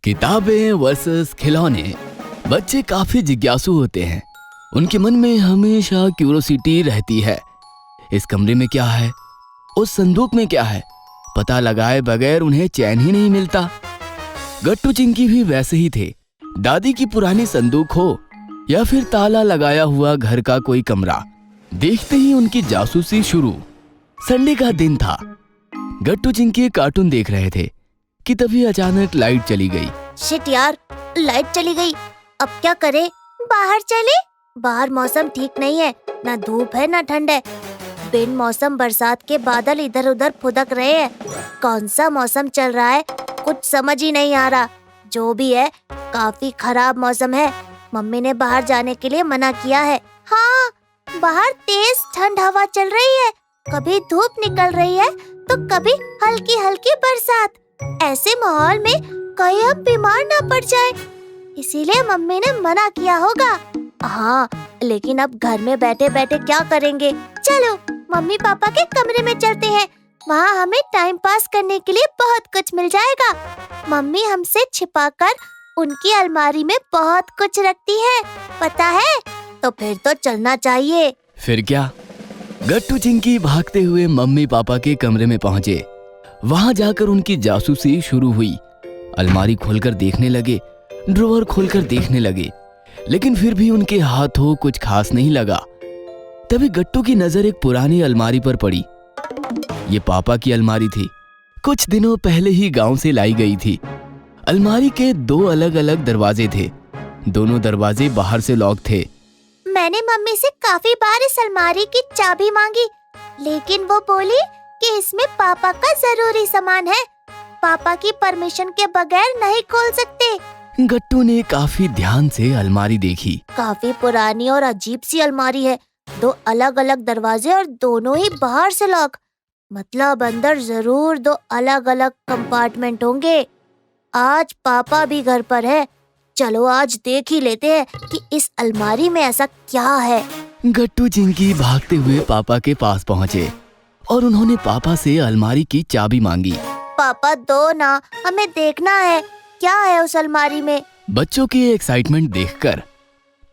किताबें वर्सेस खिलौने। बच्चे काफी जिज्ञासु होते हैं। उनके मन में हमेशा क्यूरोसिटी रहती है। इस कमरे में क्या है, उस संदूक में क्या है, पता लगाए बगैर उन्हें चैन ही नहीं मिलता। गट्टू चिंकी भी वैसे ही थे। दादी की पुरानी संदूक हो या फिर ताला लगाया हुआ घर का कोई कमरा, देखते ही उनकी जासूसी शुरू। संडे का दिन था। गट्टू चिंकी कार्टून देख रहे थे कि तभी अचानक लाइट चली गई। शिट यार, लाइट चली गई। अब क्या करें? बाहर चले? बाहर मौसम ठीक नहीं है, ना धूप है ना ठंड है। बिन मौसम बरसात के बादल इधर उधर फुदक रहे हैं। कौन सा मौसम चल रहा है, कुछ समझ ही नहीं आ रहा। जो भी है, काफी खराब मौसम है। मम्मी ने बाहर जाने के लिए मना किया है। हाँ, बाहर तेज ठंड हवा चल रही है। कभी धूप निकल रही है तो कभी हल्की हल्की बरसात। ऐसे माहौल में कहीं हम बीमार ना पड़ जाए, इसीलिए मम्मी ने मना किया होगा। हाँ, लेकिन अब घर में बैठे बैठे क्या करेंगे? चलो मम्मी पापा के कमरे में चलते हैं। वहाँ हमें टाइम पास करने के लिए बहुत कुछ मिल जाएगा। मम्मी हमसे छिपाकर उनकी अलमारी में बहुत कुछ रखती है, पता है? तो फिर तो चलना चाहिए। फिर क्या? गट्टू चिंकी भागते हुए मम्मी पापा के कमरे में पहुंचे। वहां जाकर उनकी जासूसी शुरू हुई। अलमारी खोलकर देखने लगे, ड्रॉअर खोलकर देखने लगे, लेकिन फिर भी उनके हाथों कुछ खास नहीं लगा। तभी गट्टू की नजर एक पुरानी अलमारी पर पड़ी। ये पापा की अलमारी थी। कुछ दिनों पहले ही गांव से लाई गई थी। अलमारी के 2 अलग अलग दरवाजे थे। दोनों दरवाजे बाहर से लॉक थे। मैंने मम्मी से काफी बार इस अलमारी की चाबी मांगी, लेकिन वो बोली कि इसमें पापा का जरूरी सामान है। पापा की परमिशन के बगैर नहीं खोल सकते। गट्टू ने काफी ध्यान से अलमारी देखी। काफी पुरानी और अजीब सी अलमारी है। 2 अलग अलग दरवाजे और दोनों ही बाहर से लॉक। मतलब अंदर जरूर 2 अलग अलग कंपार्टमेंट होंगे। आज पापा भी घर पर है। चलो आज देख ही लेते हैं कि इस अलमारी में ऐसा क्या है। गट्टू चिंकी भागते हुए पापा के पास पहुँचे और उन्होंने पापा से अलमारी की चाबी मांगी। पापा दो ना, हमें देखना है क्या है उस अलमारी में। बच्चों की एक्साइटमेंट देखकर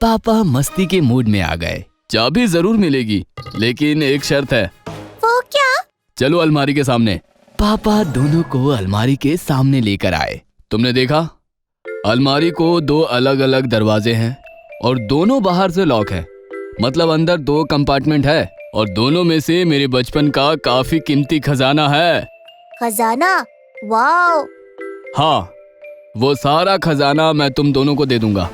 पापा मस्ती के मूड में आ गए। चाबी जरूर मिलेगी, लेकिन एक शर्त है। वो क्या? चलो अलमारी के सामने। पापा दोनों को अलमारी के सामने लेकर आए। तुमने देखा, अलमारी को 2 अलग अलग दरवाजे हैं और दोनों बाहर से लॉक है। मतलब अंदर 2 कंपार्टमेंट है और दोनों में से मेरे बचपन का काफी कीमती खजाना है। खजाना? वाओ! हाँ, वो सारा खजाना मैं तुम दोनों को दे दूंगा,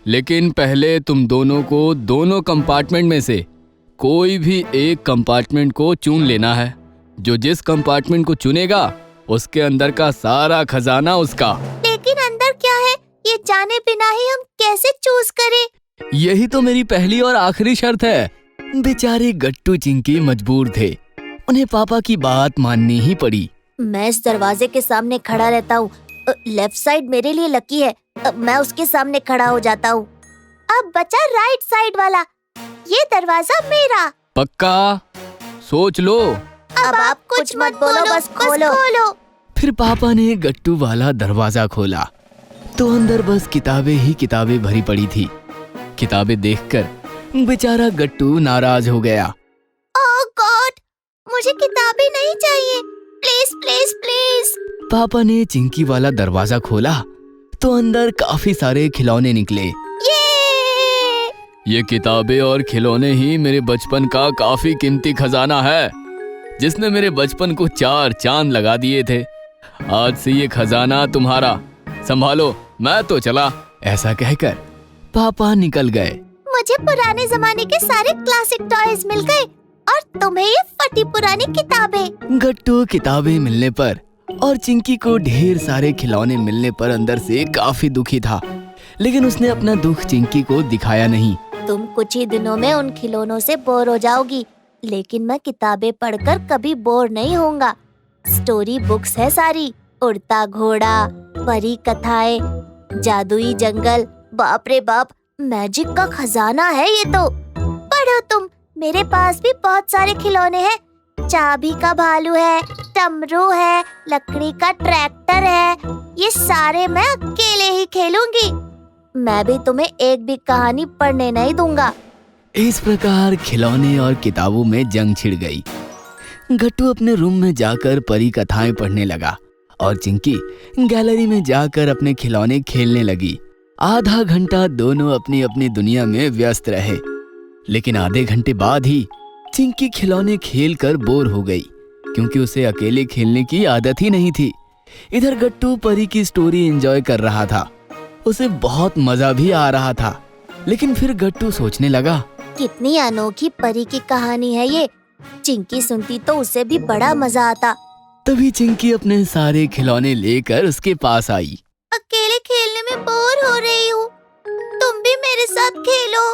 लेकिन पहले तुम दोनों को दोनों कंपार्टमेंट में से कोई भी एक कंपार्टमेंट को चुन लेना है। जो जिस कंपार्टमेंट को चुनेगा उसके अंदर का सारा खजाना उसका। लेकिन अंदर क्या है, ये जाने बिना ही हम कैसे चूज करें? यही तो मेरी पहली और आखिरी शर्त है। बेचारे गट्टू चिंकी मजबूर थे। उन्हें पापा की बात माननी ही पड़ी। मैं इस दरवाजे के सामने खड़ा रहता हूँ। लेफ्ट साइड मेरे लिए लकी है। मैं उसके सामने खड़ा हो जाता हूँ। अब बचा राइट साइड वाला। ये दरवाजा मेरा। पक्का? सोच लो। अब आप कुछ मत बोलो, बस खोलो। फिर पापा ने गट्टू वाला दरवाजा खोला तो अंदर बस किताबें ही किताबें भरी पड़ी थी। किताबें देखकर बेचारा गट्टू नाराज हो गया। ओह गॉड, मुझे किताबें नहीं चाहिए। Please please please. पापा ने चिंकी वाला दरवाजा खोला तो अंदर काफी सारे खिलौने निकले। ये किताबें और खिलौने ही मेरे बचपन का काफी कीमती खजाना है, जिसने मेरे बचपन को 4 चांद लगा दिए थे। आज से ये खजाना तुम्हारा। संभालो, मैं तो चला। ऐसा कहकर पापा निकल गए। मुझे पुराने जमाने के सारे क्लासिक टॉयज मिल गए और तुम्हें ये फटी पुरानी किताबें। गट्टू किताबें मिलने पर और चिंकी को ढेर सारे खिलौने मिलने पर अंदर से काफी दुखी था, लेकिन उसने अपना दुख चिंकी को दिखाया नहीं। तुम कुछ ही दिनों में उन खिलौनों से बोर हो जाओगी, लेकिन मैं किताबें पढ़कर कभी बोर नहीं होऊंगा। स्टोरी बुक्स है सारी। उड़ता घोड़ा, परी कथाएं, जादुई जंगल। बाप रे बाप, मैजिक का खजाना है ये तो। पढ़ो तुम, मेरे पास भी बहुत सारे खिलौने हैं। चाबी का भालू है, डमरू है, लकड़ी का ट्रैक्टर है, ये सारे मैं अकेले ही खेलूंगी। मैं भी तुम्हें एक भी कहानी पढ़ने नहीं दूंगा। इस प्रकार खिलौने और किताबों में जंग छिड़ गई। गट्टू अपने रूम में जाकर परी कथाएं पढ़ने लगा और चिंकी गैलरी में जाकर अपने खिलौने खेलने लगी। आधा घंटा दोनों अपनी अपनी दुनिया में व्यस्त रहे, लेकिन आधे घंटे बाद ही चिंकी खिलौने खेलकर बोर हो गई, क्योंकि उसे अकेले खेलने की आदत ही नहीं थी। इधर गट्टू परी की स्टोरी एंजॉय कर रहा था, उसे बहुत मजा भी आ रहा था। लेकिन फिर गट्टू सोचने लगा, कितनी अनोखी परी की कहानी है ये। चिंकी सुनती तो उसे भी बड़ा मजा आता। तभी चिंकी अपने सारे खिलौने लेकर उसके पास आई। अकेले खेलने में बोर हो रही हूँ, तुम भी मेरे साथ खेलो।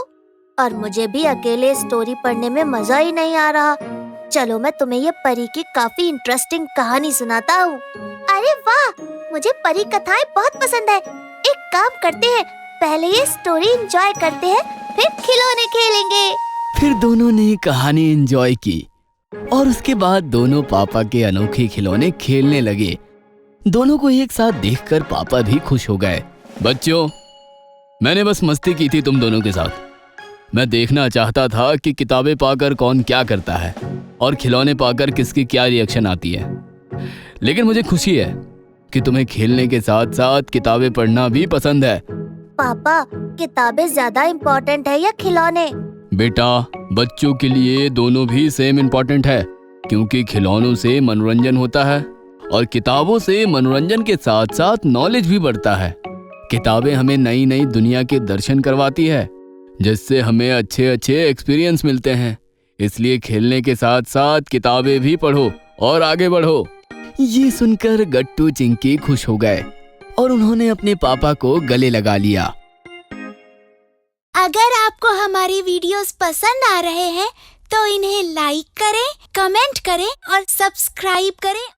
और मुझे भी अकेले स्टोरी पढ़ने में मजा ही नहीं आ रहा। चलो मैं तुम्हें ये परी की काफी इंटरेस्टिंग कहानी सुनाता हूँ। अरे वाह, मुझे परी कथाएं बहुत पसंद है। एक काम करते हैं, पहले ये स्टोरी एंजॉय करते हैं, फिर खिलौने खेलेंगे। फिर दोनों ने कहानी एंजॉय की और उसके बाद दोनों पापा के अनोखे खिलौने खेलने लगे। दोनों को एक साथ देखकर पापा भी खुश हो गए। बच्चों, मैंने बस मस्ती की थी तुम दोनों के साथ। मैं देखना चाहता था कि किताबें पाकर कौन क्या करता है और खिलौने पाकर किसकी क्या रिएक्शन आती है। लेकिन मुझे खुशी है कि तुम्हें खेलने के साथ साथ किताबें पढ़ना भी पसंद है। पापा, किताबें ज्यादा इम्पोर्टेंट है या खिलौने? बेटा, बच्चों के लिए दोनों भी सेम इम्पोर्टेंट है, क्योंकि खिलौनों से मनोरंजन होता है और किताबों से मनोरंजन के साथ साथ नॉलेज भी बढ़ता है। किताबें हमें नई नई दुनिया के दर्शन करवाती है, जिससे हमें अच्छे अच्छे एक्सपीरियंस मिलते हैं। इसलिए खेलने के साथ साथ किताबें भी पढ़ो और आगे बढ़ो। ये सुनकर गट्टू चिंकी खुश हो गए और उन्होंने अपने पापा को गले लगा लिया। अगर आपको हमारी वीडियोस पसंद आ रहे हैं तो इन्हें लाइक करें, कमेंट करें और सब्सक्राइब करें